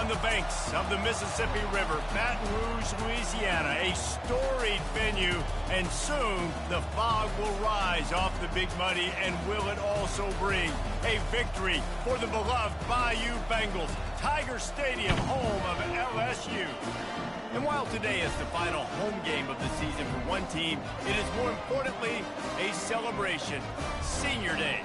On the banks of the Mississippi River, Baton Rouge, Louisiana, a storied venue, and soon the fog will rise off the Big Muddy, and will it also bring a victory for the beloved Bayou Bengals, Tiger Stadium, home of LSU. And while today is the final home game of the season for one team, it is more importantly a celebration, Senior Day.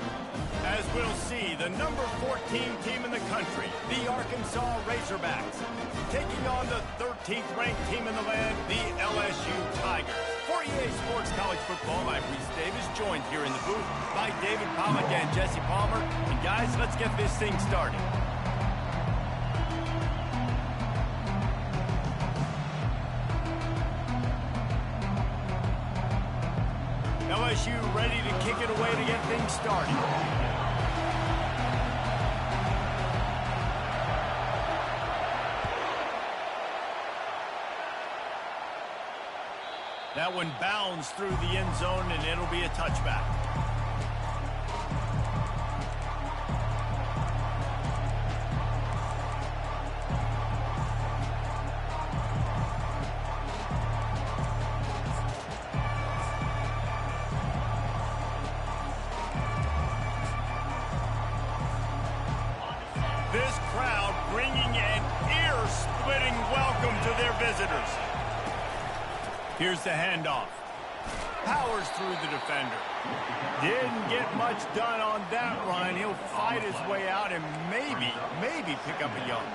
As we'll see, the number 14 team in the country, the Arkansas Razorbacks, taking on the 13th ranked team in the land, the LSU Tigers. For EA Sports College Football, I'm Reese Davis, joined here in the booth by David Pollack and Jesse Palmer. And guys, let's get this thing started. LSU ready to kick it away to get things started. That one bounds through the end zone, and it'll be a touchback. This crowd bringing an ear-splitting welcome to their visitors. Here's the handoff. Powers through the defender. Didn't get much done on that run. He'll fight his way out and maybe pick up a yard.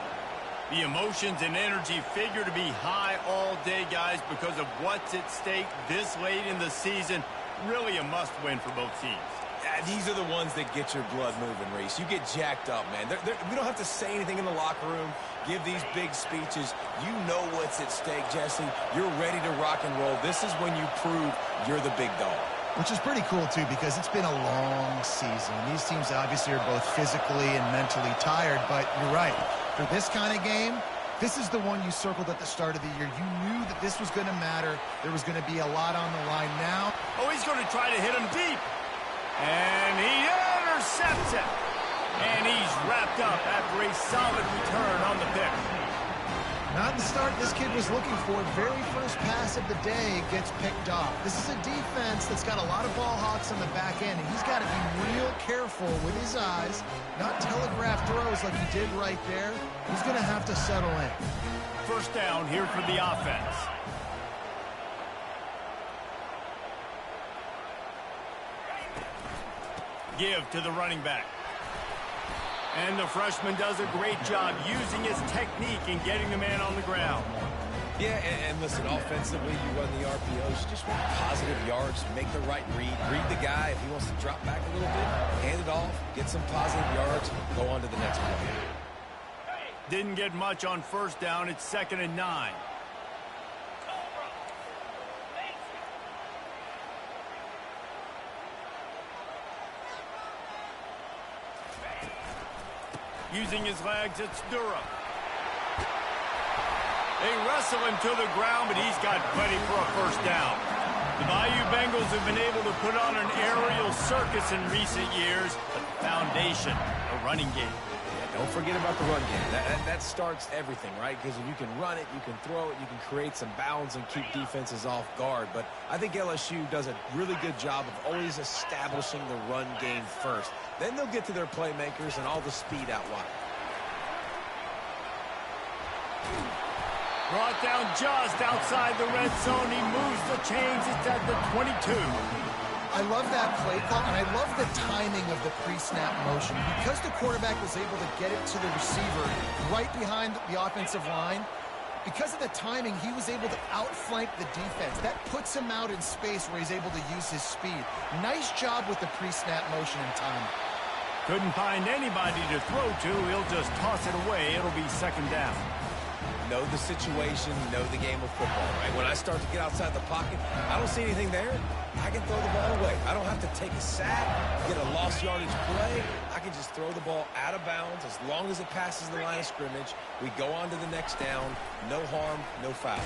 The emotions and energy figure to be high all day, guys, because of what's at stake this late in the season. Really a must-win for both teams. These are the ones that get your blood moving, Reese. You get jacked up, man. We don't have to say anything in the locker room, give these big speeches. You know what's at stake, Jesse. You're ready to rock and roll. This is when you prove you're the big dog. Which is pretty cool, too, because it's been a long season. These teams obviously are both physically and mentally tired, but you're right. For this kind of game, this is the one you circled at the start of the year. You knew that this was going to matter. There was going to be a lot on the line now. Oh, he's going to try to hit him deep. And he intercepts it. And he's wrapped up after a solid return on the pick. Not the start this kid was looking for. Very first pass of the day gets picked off. This is a defense that's got a lot of ball hawks on the back end, and he's got to be real careful with his eyes, not telegraph throws like he did right there. He's going to have to settle in. First down here for the offense. Give to the running back. And the freshman does a great job using his technique and getting the man on the ground. Yeah, and listen, offensively, you run the RPOs. You just want positive yards, make the right read. Read the guy. If he wants to drop back a little bit, hand it off, get some positive yards, go on to the next play. Didn't get much on first down. It's 2nd and 9. Using his legs, it's Durham. They wrestle him to the ground, but he's got plenty for a first down. The Bayou Bengals have been able to put on an aerial circus in recent years, but the foundation, a running game. Yeah, don't forget about the run game. That starts everything, right? Because if you can run it, you can throw it, you can create some bounds and keep defenses off guard. But I think LSU does a really good job of always establishing the run game first. Then they'll get to their playmakers and all the speed out wide. Brought down just outside the red zone. He moves the chains. It's at the 22. I love that play call, and I love the timing of the pre-snap motion. Because the quarterback was able to get it to the receiver right behind the offensive line, because of the timing, he was able to outflank the defense. That puts him out in space where he's able to use his speed. Nice job with the pre-snap motion and timing. Couldn't find anybody to throw to. He'll just toss it away. It'll be 2nd down. Know the situation, know the game of football, right? When I start to get outside the pocket, I don't see anything there, I can throw the ball away. I don't have to take a sack, get a lost yardage play. I can just throw the ball out of bounds as long as it passes the line of scrimmage. We go on to the next down. No harm, no foul.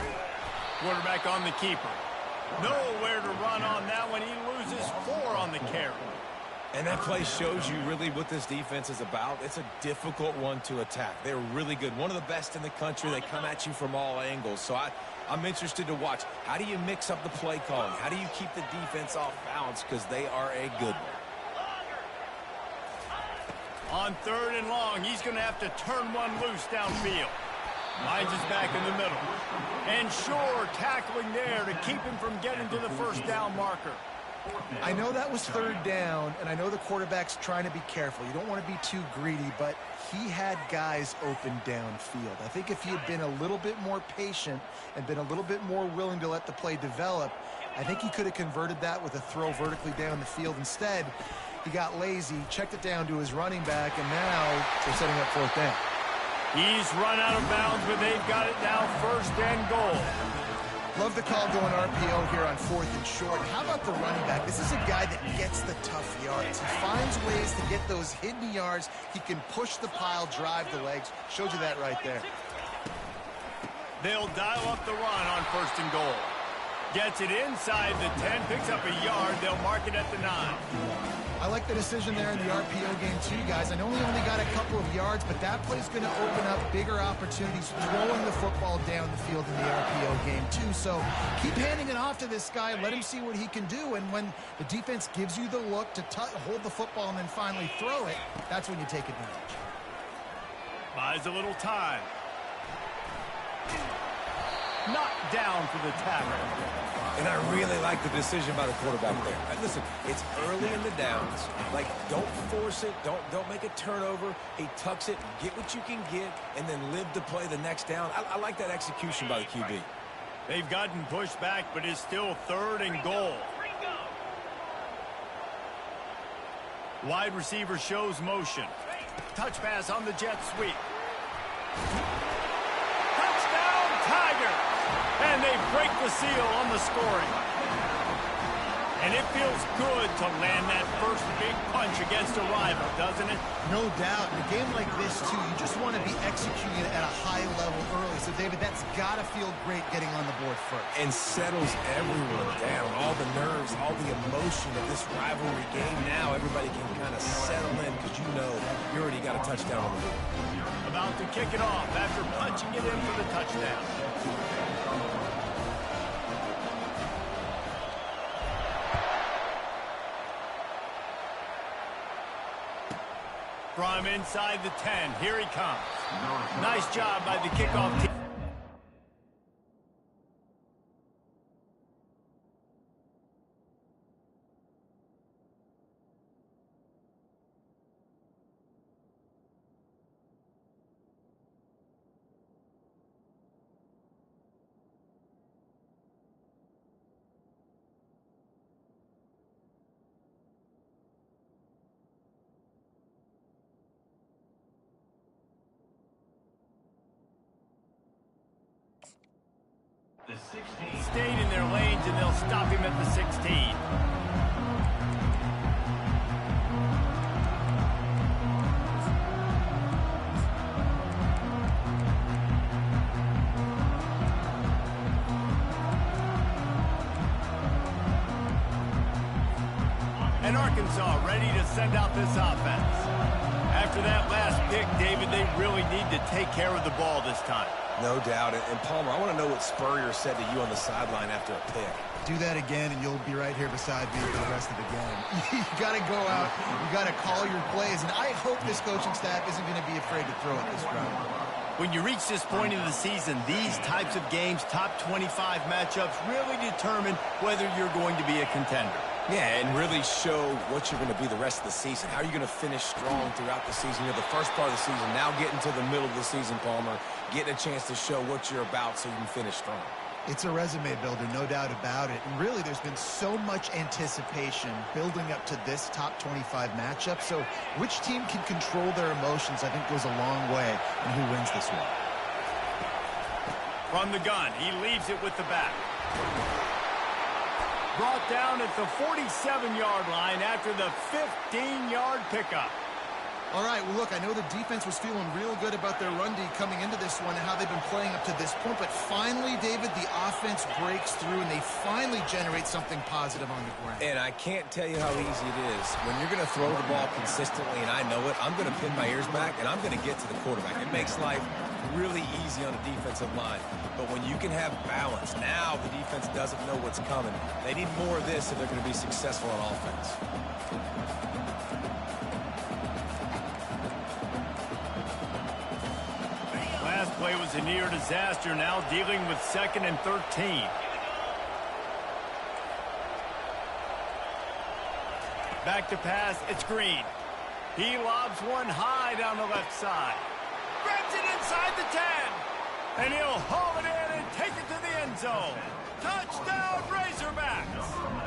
Quarterback on the keeper. Nowhere to run on that one. He loses 4 on the carry. And that play shows you really what this defense is about. It's a difficult one to attack. They're really good. One of the best in the country. They come at you from all angles. So I'm interested to watch. How do you mix up the play calling? How do you keep the defense off balance? Because they are a good one. On 3rd and long, he's going to have to turn one loose downfield. Finds his back in the middle. And sure, tackling there to keep him from getting to the first down marker. I know that was third down, and I know the quarterback's trying to be careful. You don't want to be too greedy, but he had guys open downfield. I think if he had been a little bit more patient and been a little bit more willing to let the play develop, I think he could have converted that with a throw vertically down the field. Instead, he got lazy, checked it down to his running back, and now they're setting up fourth down. He's run out of bounds, but they've got it now first and goal. Love the call going RPO here on fourth and short. How about the running back? This is a guy that gets the tough yards. He finds ways to get those hidden yards. He can push the pile, drive the legs. Showed you that right there. They'll dial up the run on first and goal. Gets it inside the 10, picks up a yard. They'll mark it at the 9. I like the decision there in the RPO game too, guys. I know he only got a couple of yards, but that play's going to open up bigger opportunities throwing the football down the field in the RPO game too. So keep handing it off to this guy. Let him see what he can do. And when the defense gives you the look to hold the football and then finally throw it, that's when you take advantage. Buys a little time. Knocked down for the tackle. And I really like the decision by the quarterback there. Listen, it's early in the downs. Like, don't force it. Don't make a turnover. He tucks it, get what you can get, and then live to play the next down. I like that execution by the QB. They've gotten pushed back, but it's still third and goal. Wide receiver shows motion. Touch pass on the jet sweep. Touchdown, Tigers! And they break the seal on the scoring. And it feels good to land that first big punch against a rival, doesn't it? No doubt. In a game like this, too, you just want to be executing it at a high level early. So, David, that's got to feel great getting on the board first. And settles everyone down. All the nerves, all the emotion of this rivalry game. Now everybody can kind of settle in because you know you already got a touchdown on the board. About to kick it off after punching it in for the touchdown. From inside the 10, here he comes. Nice job by the kickoff team. Stayed in their lanes, and they'll stop him at the 16. And Arkansas ready to send out this offense. After that last pick, David, they really need to take care of the ball this time. No doubt. And Palmer, I want to know what Spurrier said to you on the sideline after a pick. Do that again, and you'll be right here beside me for the rest of the game. You got to go out. You got to call your plays. And I hope this coaching staff isn't going to be afraid to throw it this round. When you reach this point in the season, these types of games, top 25 matchups, really determine whether you're going to be a contender. Yeah, and really show what you're going to be the rest of the season. How are you going to finish strong throughout the season? You're the first part of the season, now getting to the middle of the season, Palmer, getting a chance to show what you're about so you can finish strong. It's a resume builder, no doubt about it. And really, there's been so much anticipation building up to this top 25 matchup. So which team can control their emotions, I think, goes a long way in who wins this one. From the gun, he leaves it with the back. Brought down at the 47-yard line after the 15-yard pickup. All right, well, look, I know the defense was feeling real good about their run D coming into this one and how they've been playing up to this point. But finally, David, the offense breaks through, and they finally generate something positive on the ground. And I can't tell you how easy it is. When you're going to throw the ball consistently, and I know it, I'm going to pin my ears back, and I'm going to get to the quarterback. It makes life really easy on a defensive line. But when you can have balance, now the defense doesn't know what's coming. They need more of this if they're going to be successful on offense. play was a near disaster, now dealing with 2nd and 13. Back to pass, it's Green. He lobs one high down the left side. Grabs it inside the 10. And he'll haul it in and take it to the end zone. Touchdown, Razorbacks!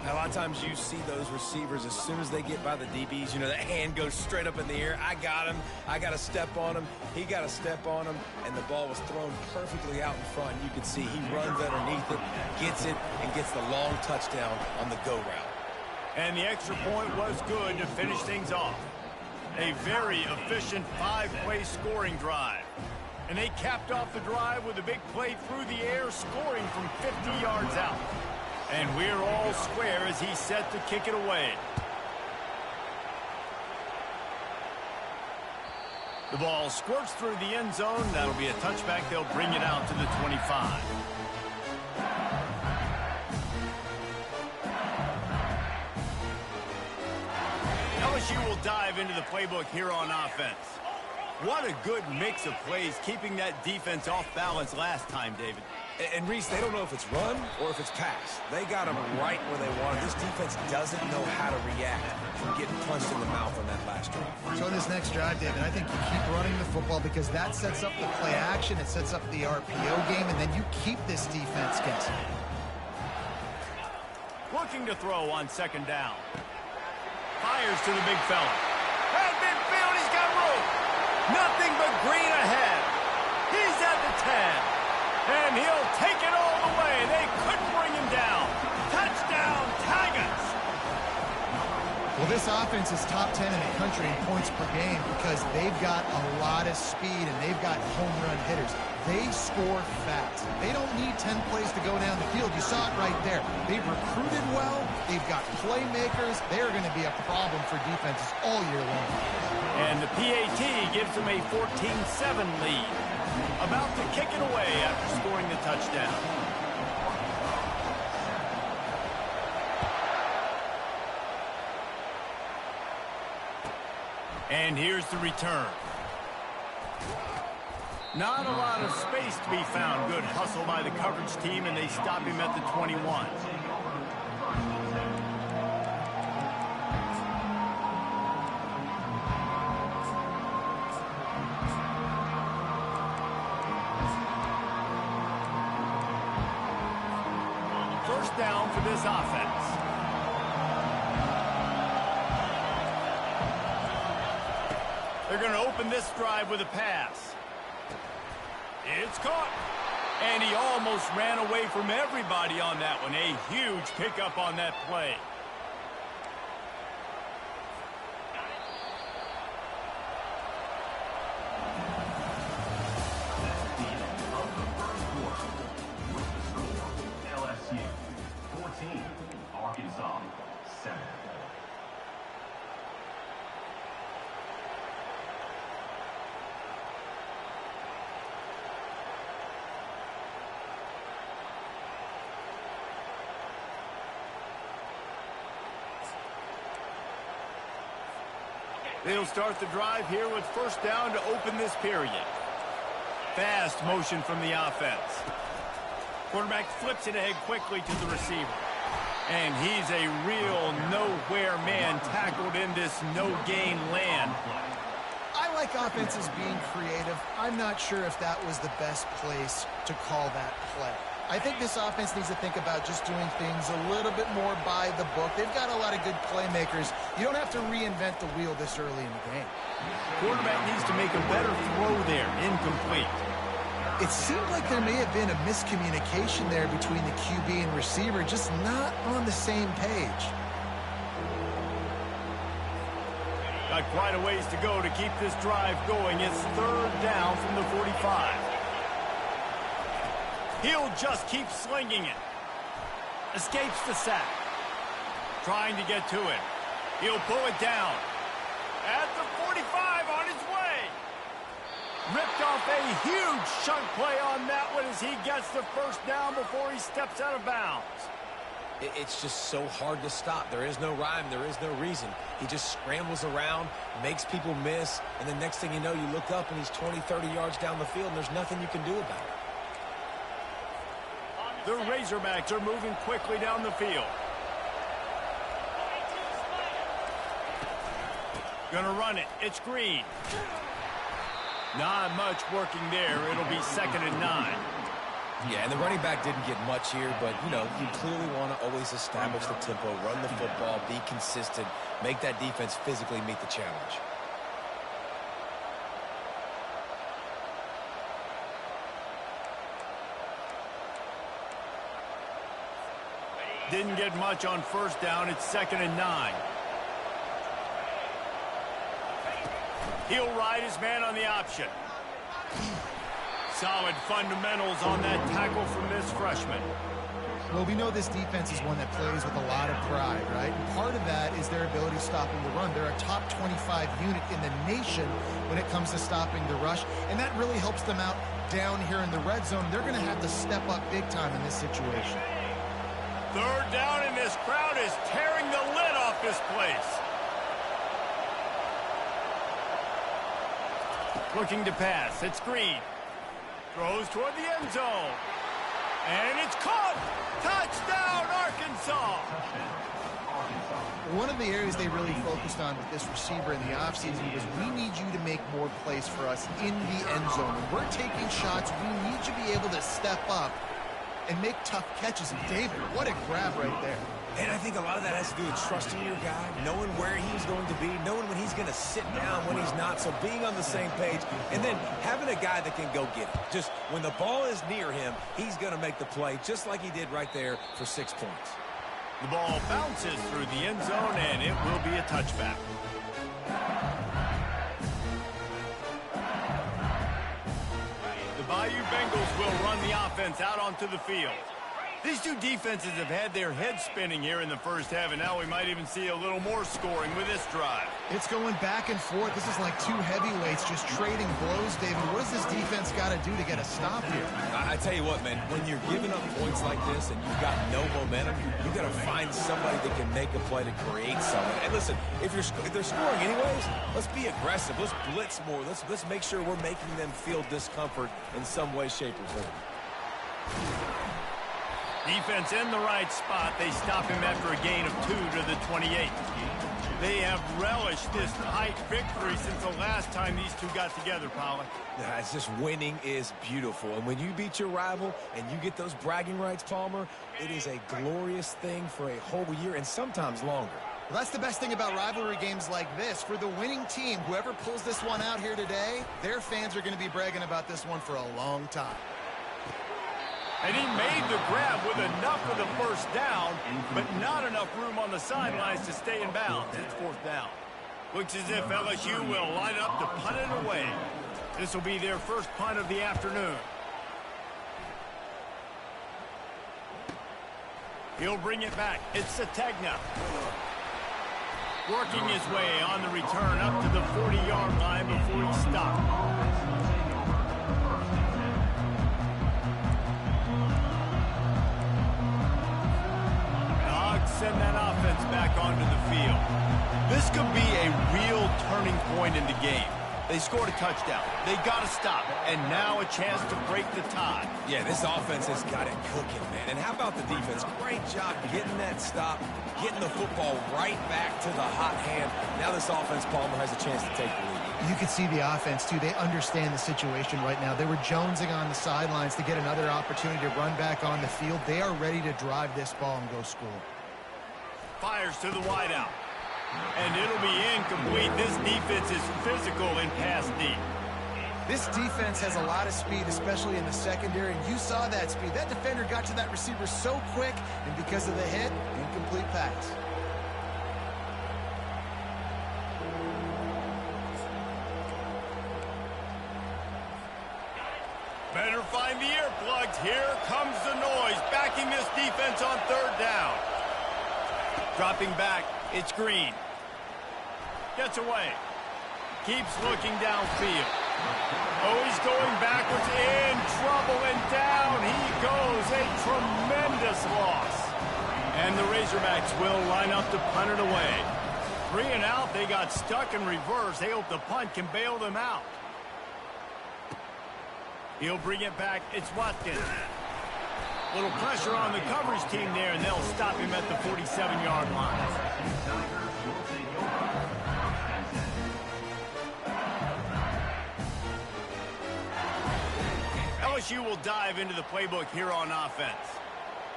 Now, a lot of times you see those receivers, as soon as they get by the DBs, you know, that hand goes straight up in the air. I got him. I got to step on him. He got to step on him. And the ball was thrown perfectly out in front. You can see he runs underneath it, gets it, and gets the long touchdown on the go route. And the extra point was good to finish things off. A very efficient 5-play scoring drive. And they capped off the drive with a big play through the air, scoring from 50 yards out. And we're all square as he's set to kick it away. The ball squirts through the end zone. That'll be a touchback. They'll bring it out to the 25. LSU will dive into the playbook here on offense. What a good mix of plays, keeping that defense off balance last time, David. And Reese, they don't know if it's run or if it's pass. They got them right where they want it. This defense doesn't know how to react from getting punched in the mouth on that last drive. So in this next drive, David, I think you keep running the football because that sets up the play action, it sets up the RPO game, and then you keep this defense guessing. Looking to throw on 2nd down. Fires to the big fella. At midfield, he's got room. Nothing but green ahead. He's at the 10. And he'll take it all the way. They couldn't bring him down. Touchdown, Tigers. Well, this offense is top 10 in the country in points per game because they've got a lot of speed and they've got home run hitters. They score fast. They don't need 10 plays to go down the field. You saw it right there. They've recruited well. They've got playmakers. They're going to be a problem for defenses all year long. And the PAT gives them a 14-7 lead. About to kick it away after scoring the touchdown. And here's the return. Not a lot of space to be found. Good hustle by the coverage team, and they stop him at the 21. First down for this offense. They're going to open this drive with a pass. It's caught. And he almost ran away from everybody on that one. A huge pickup on that play. LSU 14, Arkansas 7. They'll start the drive here with first down to open this period. Fast motion from the offense. Quarterback flips it ahead quickly to the receiver. And he's a real nowhere man tackled in this no-gain land. I like offenses being creative. I'm not sure if that was the best place to call that play. I think this offense needs to think about just doing things a little bit more by the book. They've got a lot of good playmakers. You don't have to reinvent the wheel this early in the game. Quarterback needs to make a better throw there. Incomplete. It seemed like there may have been a miscommunication there between the QB and receiver, just not on the same page. Got quite a ways to go to keep this drive going. It's third down from the 45. He'll just keep slinging it. Escapes the sack. Trying to get to it. He'll pull it down. At the 45 on his way. Ripped off a huge chunk play on that one as he gets the first down before he steps out of bounds. It's just so hard to stop. There is no rhyme. There is no reason. He just scrambles around, makes people miss, and the next thing you know, you look up and he's 20, 30 yards down the field, and there's nothing you can do about it. The Razorbacks are moving quickly down the field. Gonna run it. It's Green. Not much working there. It'll be 2nd and 9. Yeah, and the running back didn't get much here, but, you know, you clearly want to always establish the tempo, run the football, be consistent, make that defense physically meet the challenge. Didn't get much on 1st down. It's 2nd and 9. He'll ride his man on the option. Solid fundamentals on that tackle from this freshman. Well, we know this defense is one that plays with a lot of pride, right? And part of that is their ability stopping the run. They're a top 25 unit in the nation when it comes to stopping the rush, and that really helps them out down here in the red zone. They're going to have to step up big time in this situation. 3rd down, and this crowd is tearing the lid off this place. Looking to pass. It's Green. Throws toward the end zone. And it's caught. Touchdown, Arkansas. One of the areas they really focused on with this receiver in the offseason was we need you to make more plays for us in the end zone. When we're taking shots, we need you to be able to step up and make tough catches. And David, what a grab right there. And I think a lot of that has to do with trusting your guy, knowing where he's going to be, knowing when he's going to sit down, when he's not, so being on the same page, and then having a guy that can go get it. Just when the ball is near him, he's going to make the play, just like he did right there for 6 points. The ball bounces through the end zone, and it will be a touchback. The Bayou Bengals will run the offense out onto the field. These two defenses have had their heads spinning here in the first half, and now we might even see a little more scoring with this drive. It's going back and forth. This is like two heavyweights just trading blows, David. What does this defense got to do to get a stop here? I tell you what, man, when you're giving up points like this and you've got no momentum, you got to find somebody that can make a play to create something. And listen, if they're scoring anyways, let's be aggressive. Let's blitz more. Let's make sure we're making them feel discomfort in some way, shape, or form. Defense in the right spot. They stop him after a gain of 2 to the 28. They have relished this tight victory since the last time these two got together, Pollard. It's just winning is beautiful. And when you beat your rival and you get those bragging rights, Palmer, it is a glorious thing for a whole year and sometimes longer. Well, that's the best thing about rivalry games like this. For the winning team, whoever pulls this one out here today, their fans are going to be bragging about this one for a long time. And he made the grab with enough for the 1st down, but not enough room on the sidelines to stay in bounds. It's 4th down. Looks as if LSU will line up to punt it away. This will be their first punt of the afternoon. He'll bring it back. It's Sategna. Working his way on the return up to the 40-yard line before he stopped. Send that offense back onto the field. This could be a real turning point in the game. They scored a touchdown. They got to stop. And now a chance to break the tie. Yeah, this offense has got it cooking, man. And how about the defense? Great job getting that stop, getting the football right back to the hot hand. Now this offense, Palmer, has a chance to take the lead. You can see the offense, too. They understand the situation right now. They were jonesing on the sidelines to get another opportunity to run back on the field. They are ready to drive this ball and go score. Fires to the wideout. And it'll be incomplete. This defense is physical in pass deep. This defense has a lot of speed, especially in the secondary, and you saw that speed. That defender got to that receiver so quick, and because of the hit, incomplete pass. Better find the earplugs. Here comes the noise, backing this defense on 3rd down. Dropping back, it's Green. Gets away. Keeps looking downfield. Oh, he's going backwards, in trouble, and down he goes. A tremendous loss. And the Razorbacks will line up to punt it away. 3 and out. They got stuck in reverse. They hope the punt can bail them out. He'll bring it back. It's Watkins. Little pressure on the coverage team there, and they'll stop him at the 47-yard line. LSU will dive into the playbook here on offense.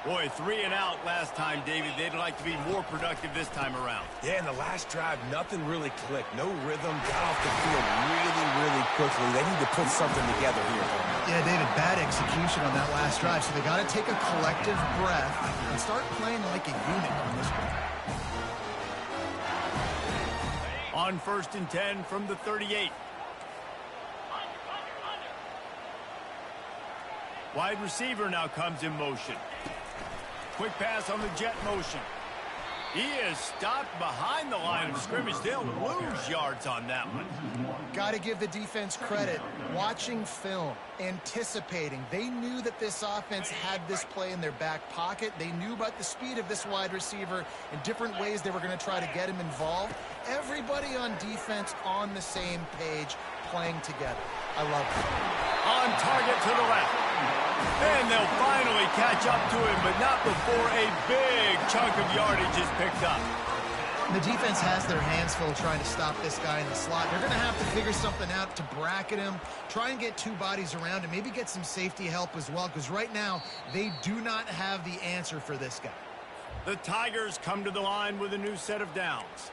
Boy, 3 and out last time, David. They'd like to be more productive this time around. Yeah, in the last drive, nothing really clicked. No rhythm. Got off the field really quickly. They need to put something together here. Yeah, David, bad execution on that last drive. So they got to take a collective breath and start playing like a unit on this one. On 1st and 10 from the 38. Wide receiver now comes in motion. Quick pass on the jet motion. He is stopped behind the line of scrimmage. They'll lose yards on that one. Got to give the defense credit. Watching film, anticipating. They knew that this offense had this play in their back pocket. They knew about the speed of this wide receiver and different ways they were going to try to get him involved. Everybody on defense on the same page, playing together. I love it. On target to the left. And they'll finally catch up to him, but not before a big chunk of yardage is picked up. The defense has their hands full trying to stop this guy in the slot. They're going to have to figure something out to bracket him, try and get 2 bodies around him, maybe get some safety help as well, because right now they do not have the answer for this guy. The Tigers come to the line with a new set of downs.